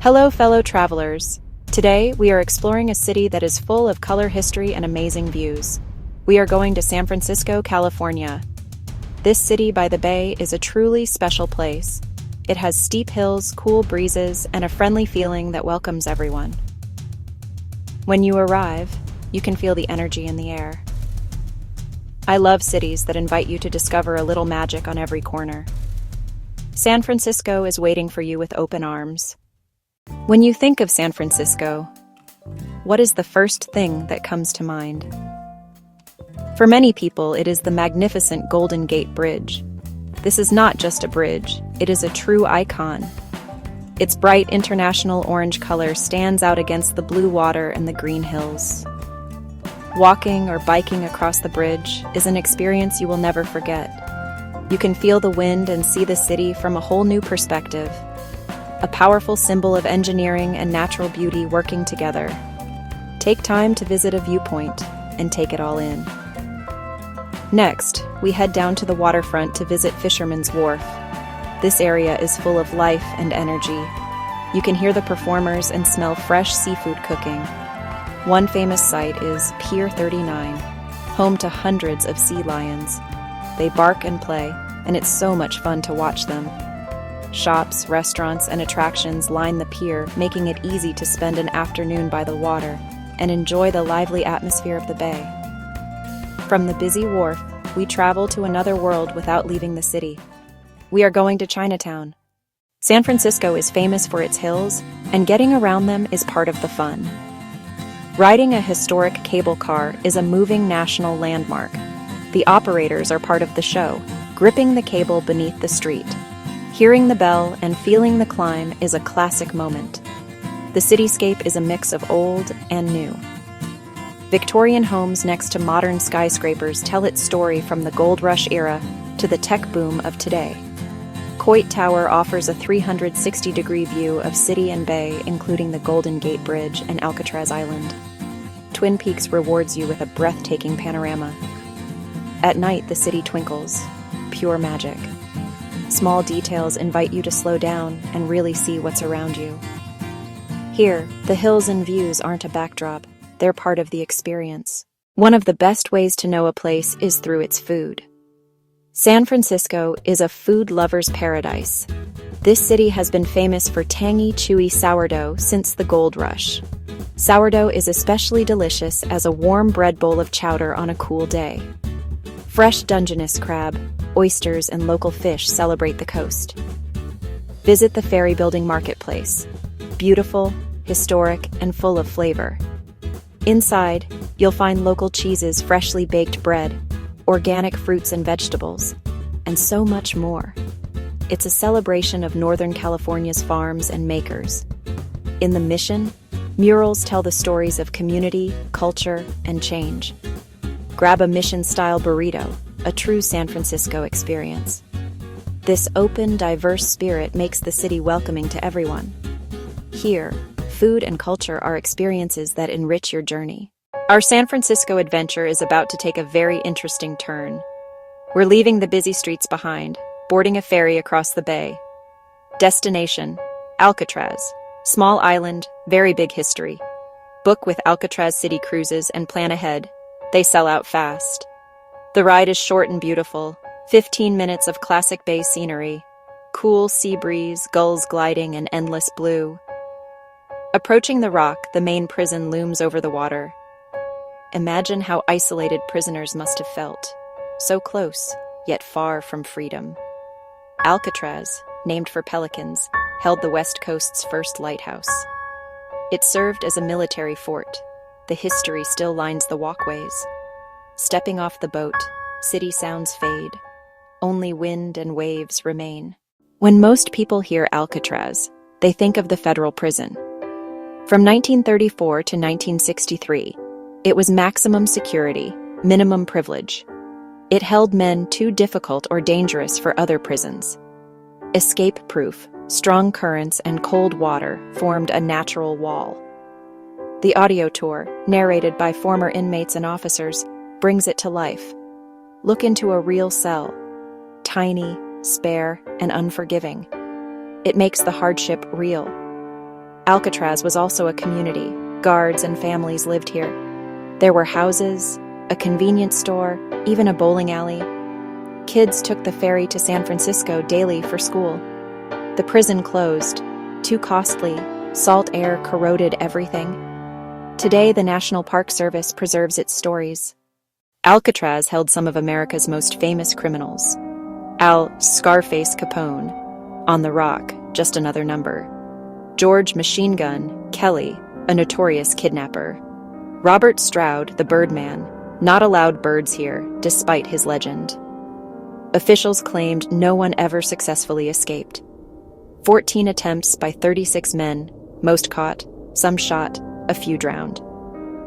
Hello, fellow travelers. Today, we are exploring a city that is full of color, history, and amazing views. We are going to San Francisco, California. This city by the bay is a truly special place. It has steep hills, cool breezes, and a friendly feeling that welcomes everyone. When you arrive, you can feel the energy in the air. I love cities that invite you to discover a little magic on every corner. San Francisco is waiting for you with open arms. When you think of San Francisco, what is the first thing that comes to mind? For many people, it is the magnificent Golden Gate Bridge. This is not just a bridge, it is a true icon. Its bright international orange color stands out against the blue water and the green hills. Walking or biking across the bridge is an experience you will never forget. You can feel the wind and see the city from a whole new perspective. A powerful symbol of engineering and natural beauty working together. Take time to visit a viewpoint and take it all in. Next, we head down to the waterfront to visit Fisherman's Wharf. This area is full of life and energy. You can hear the performers and smell fresh seafood cooking. One famous site is Pier 39, home to hundreds of sea lions. They bark and play, and it's so much fun to watch them. Shops, restaurants, and attractions line the pier, making it easy to spend an afternoon by the water and enjoy the lively atmosphere of the bay. From the busy wharf, we travel to another world without leaving the city. We are going to Chinatown. San Francisco is famous for its hills, and getting around them is part of the fun. Riding a historic cable car is a moving national landmark. The operators are part of the show, gripping the cable beneath the street. Hearing the bell and feeling the climb is a classic moment. The cityscape is a mix of old and new. Victorian homes next to modern skyscrapers tell its story from the gold rush era to the tech boom of today. Coit Tower offers a 360-degree view of city and bay, including the Golden Gate Bridge and Alcatraz Island. Twin Peaks rewards you with a breathtaking panorama. At night, the city twinkles. Pure magic. Small details invite you to slow down and really see what's around you. Here, the hills and views aren't a backdrop, they're part of the experience. One of the best ways to know a place is through its food. San Francisco is a food lover's paradise. This city has been famous for tangy, chewy sourdough since the gold rush. Sourdough is especially delicious as a warm bread bowl of chowder on a cool day. Fresh Dungeness crab, oysters, and local fish celebrate the coast. Visit the Ferry Building Marketplace. Beautiful, historic, and full of flavor. Inside, you'll find local cheeses, freshly baked bread, organic fruits and vegetables, and so much more. It's a celebration of Northern California's farms and makers. In the Mission, murals tell the stories of community, culture, and change. Grab a Mission-style burrito, a true San Francisco experience. This open, diverse spirit makes the city welcoming to everyone. Here, food and culture are experiences that enrich your journey. Our San Francisco adventure is about to take a very interesting turn. We're leaving the busy streets behind, boarding a ferry across the bay. Destination: Alcatraz. Small island, very big history. Book with Alcatraz City Cruises and plan ahead. They sell out fast. The ride is short and beautiful, 15 minutes of classic bay scenery, cool sea breeze, gulls gliding, and endless blue. Approaching the Rock, the main prison looms over the water. Imagine how isolated prisoners must have felt. So close, yet far from freedom. Alcatraz, named for pelicans, held the West Coast's first lighthouse. It served as a military fort. The history still lines the walkways. Stepping off the boat, city sounds fade. Only wind and waves remain. When most people hear Alcatraz, they think of the federal prison. From 1934 to 1963, it was maximum security, minimum privilege. It held men too difficult or dangerous for other prisons. Escape-proof, strong currents and cold water formed a natural wall. The audio tour, narrated by former inmates and officers, brings it to life. Look into a real cell. Tiny, spare, and unforgiving. It makes the hardship real. Alcatraz was also a community. Guards and families lived here. There were houses, a convenience store, even a bowling alley. Kids took the ferry to San Francisco daily for school. The prison closed. Too costly. Salt air corroded everything. Today, the National Park Service preserves its stories. Alcatraz held some of America's most famous criminals. Al Scarface Capone, on the Rock, just another number. George Machine Gun Kelly, a notorious kidnapper. Robert Stroud, the Birdman, not allowed birds here, despite his legend. Officials claimed no one ever successfully escaped. 14 attempts by 36 men, most caught, some shot, a few drowned.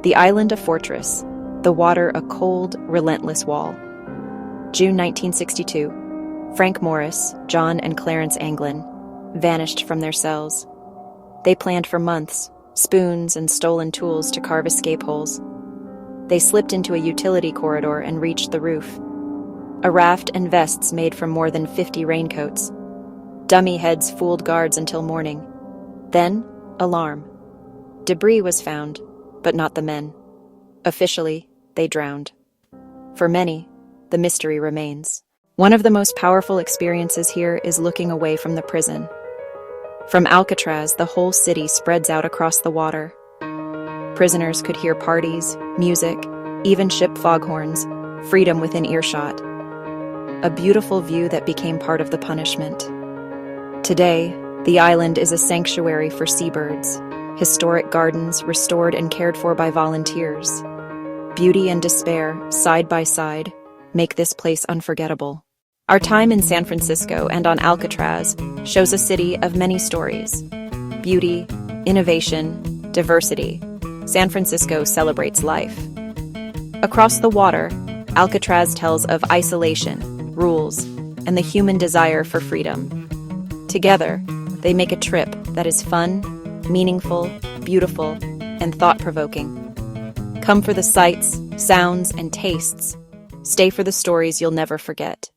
The island a fortress, the water a cold, relentless wall. June 1962. Frank Morris, John and Clarence Anglin, vanished from their cells. They planned for months, spoons and stolen tools to carve escape holes. They slipped into a utility corridor and reached the roof. A raft and vests made from more than 50 raincoats. Dummy heads fooled guards until morning. Then, alarm. Debris was found, but not the men. Officially, they drowned. For many, the mystery remains. One of the most powerful experiences here is looking away from the prison. From Alcatraz, the whole city spreads out across the water. Prisoners could hear parties, music, even ship foghorns, freedom within earshot. A beautiful view that became part of the punishment. Today, the island is a sanctuary for seabirds, historic gardens restored and cared for by volunteers. Beauty and despair, side by side, make this place unforgettable. Our time in San Francisco and on Alcatraz shows a city of many stories. Beauty, innovation, diversity. San Francisco celebrates life. Across the water, Alcatraz tells of isolation, rules, and the human desire for freedom. Together, they make a trip that is fun, meaningful, beautiful, and thought-provoking. Come for the sights, sounds, and tastes. Stay for the stories you'll never forget.